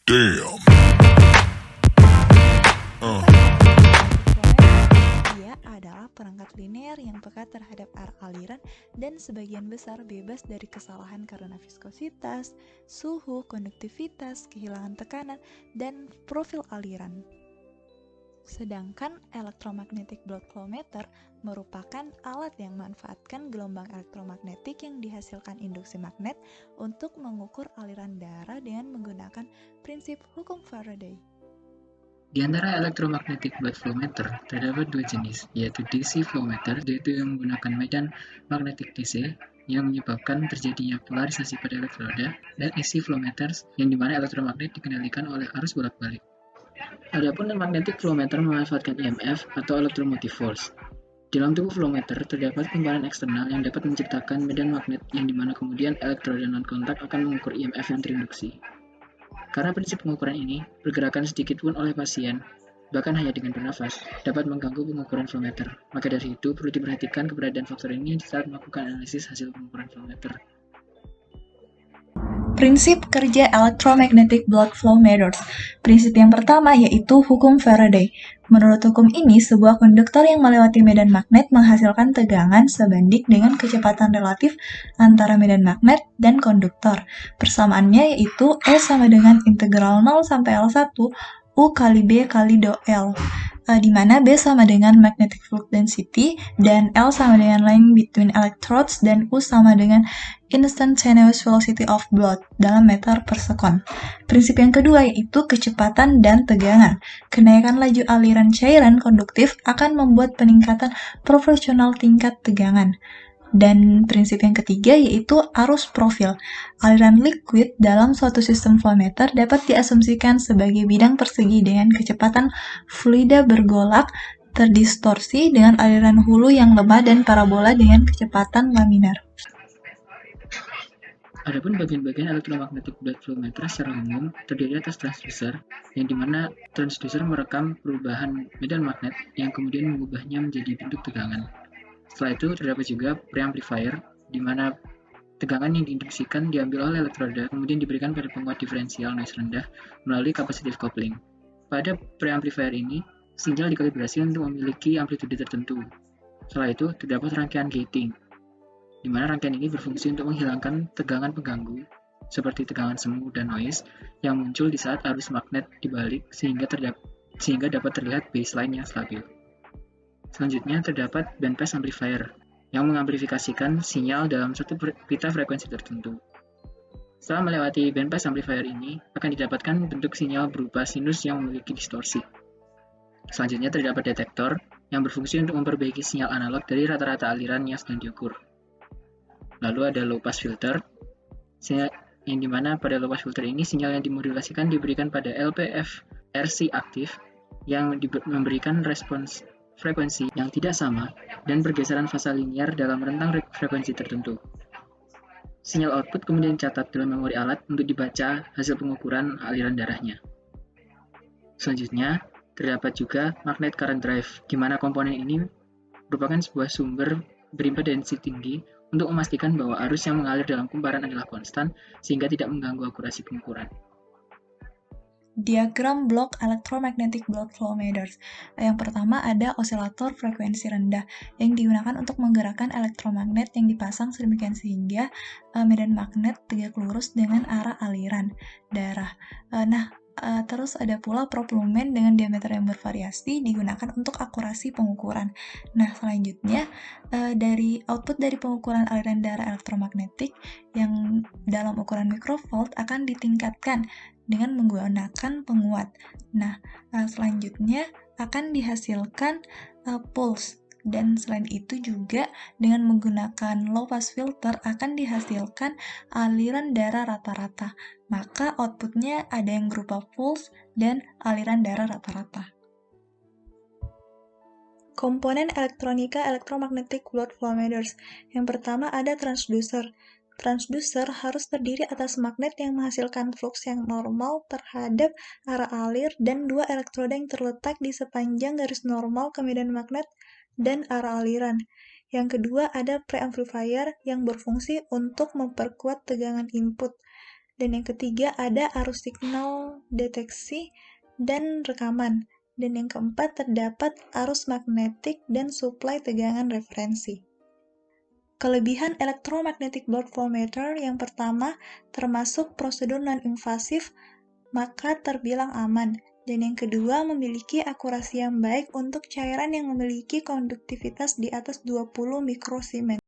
Damn. Dia adalah perangkat linear yang peka terhadap arah aliran dan sebagian besar bebas dari kesalahan karena viskositas, suhu, konduktivitas, kehilangan tekanan, dan profil aliran. Sedangkan electromagnetic blood flow meter merupakan alat yang memanfaatkan gelombang elektromagnetik yang dihasilkan induksi magnet untuk mengukur aliran darah dengan menggunakan prinsip hukum Faraday. Di antara electromagnetic blood flow meter, terdapat dua jenis, yaitu DC flow meter, yaitu yang menggunakan medan magnetik DC, yang menyebabkan terjadinya polarisasi pada elektroda, dan AC flow meters, yang dimana elektromagnet dikendalikan oleh arus bolak-balik. Adapun magnetic flow meter memanfaatkan EMF atau electromotive force. Dalam tubuh flow meter, terdapat kumparan eksternal yang dapat menciptakan medan magnet yang dimana kemudian elektroda non-kontak akan mengukur EMF yang terinduksi. Karena prinsip pengukuran ini, pergerakan sedikit pun oleh pasien, bahkan hanya dengan bernafas, dapat mengganggu pengukuran flow meter. Maka dari itu, perlu diperhatikan keberadaan faktor ini saat melakukan analisis hasil pengukuran flow meter. Prinsip kerja electromagnetic blood flow meters. Prinsip yang pertama yaitu hukum Faraday. Menurut hukum ini, sebuah konduktor yang melewati medan magnet menghasilkan tegangan sebanding dengan kecepatan relatif antara medan magnet dan konduktor. Persamaannya yaitu E sama dengan integral 0 sampai L1 U kali B kali do L, di mana B sama dengan magnetic flux density dan L sama dengan length between electrodes dan U sama dengan instantaneous velocity of blood dalam meter per sekon. Prinsip yang kedua yaitu kecepatan dan tegangan. Kenaikan laju aliran cairan konduktif akan membuat peningkatan proporsional tingkat tegangan. Dan prinsip yang ketiga yaitu arus profil. Aliran liquid dalam suatu sistem flow meter dapat diasumsikan sebagai bidang persegi dengan kecepatan fluida bergolak terdistorsi dengan aliran hulu yang lemah dan parabola dengan kecepatan laminar. Adapun bagian-bagian electromagnetic blood flow meter secara umum terdiri atas transducer, yang dimana transducer merekam perubahan medan magnet yang kemudian mengubahnya menjadi bentuk tegangan. Setelah itu terdapat juga preamplifier, di mana tegangan yang diinduksikan diambil oleh elektroda kemudian diberikan pada penguat diferensial noise rendah melalui capacitive coupling. Pada preamplifier ini, sinyal dikalibrasi untuk memiliki amplitude tertentu. Setelah itu terdapat rangkaian gating, di mana rangkaian ini berfungsi untuk menghilangkan tegangan pengganggu seperti tegangan semu dan noise yang muncul di saat arus magnet dibalik sehingga dapat terlihat baseline yang stabil. Selanjutnya terdapat bandpass amplifier yang mengamplifikasikan sinyal dalam satu pita frekuensi tertentu. Setelah melewati bandpass amplifier ini, akan didapatkan bentuk sinyal berupa sinus yang memiliki distorsi. Selanjutnya terdapat detektor yang berfungsi untuk memperbaiki sinyal analog dari rata-rata aliran yang sedang diukur. Lalu ada low pass filter, yang dimana pada low pass filter ini sinyal yang dimodulasikan diberikan pada LPFRC aktif yang memberikan respons frekuensi yang tidak sama dan pergeseran fasa linear dalam rentang frekuensi tertentu. Sinyal output kemudian dicatat dalam memori alat untuk dibaca hasil pengukuran aliran darahnya. Selanjutnya, terdapat juga magnet current drive, di mana komponen ini merupakan sebuah sumber berimpedansi tinggi untuk memastikan bahwa arus yang mengalir dalam kumparan adalah konstan sehingga tidak mengganggu akurasi pengukuran. Diagram blok electromagnetic blood flow meters. Yang pertama ada osilator frekuensi rendah yang digunakan untuk menggerakkan elektromagnet yang dipasang sedemikian sehingga medan magnet tegak lurus dengan arah aliran darah. Terus ada pula probe lumen dengan diameter yang bervariasi digunakan untuk akurasi pengukuran. Nah, selanjutnya dari output dari pengukuran aliran darah elektromagnetik yang dalam ukuran microvolt akan ditingkatkan dengan menggunakan penguat. Nah, selanjutnya akan dihasilkan pulse. Dan selain itu juga dengan menggunakan low pass filter akan dihasilkan aliran darah rata-rata. Maka outputnya ada yang berupa pulse dan aliran darah rata-rata. Komponen elektronika electromagnetic blood flow meters. Yang pertama ada transducer. Transducer harus terdiri atas magnet yang menghasilkan flux yang normal terhadap arah alir dan dua elektroda yang terletak di sepanjang garis normal ke medan magnet dan arah aliran. Yang kedua ada preamplifier yang berfungsi untuk memperkuat tegangan input. Dan yang ketiga ada arus signal deteksi dan rekaman. Dan yang keempat terdapat arus magnetik dan suplai tegangan referensi. Kelebihan electromagnetic blood flow meter yang pertama termasuk prosedur non-invasif, maka terbilang aman. Dan yang kedua memiliki akurasi yang baik untuk cairan yang memiliki konduktivitas di atas 20 mikrosiemens.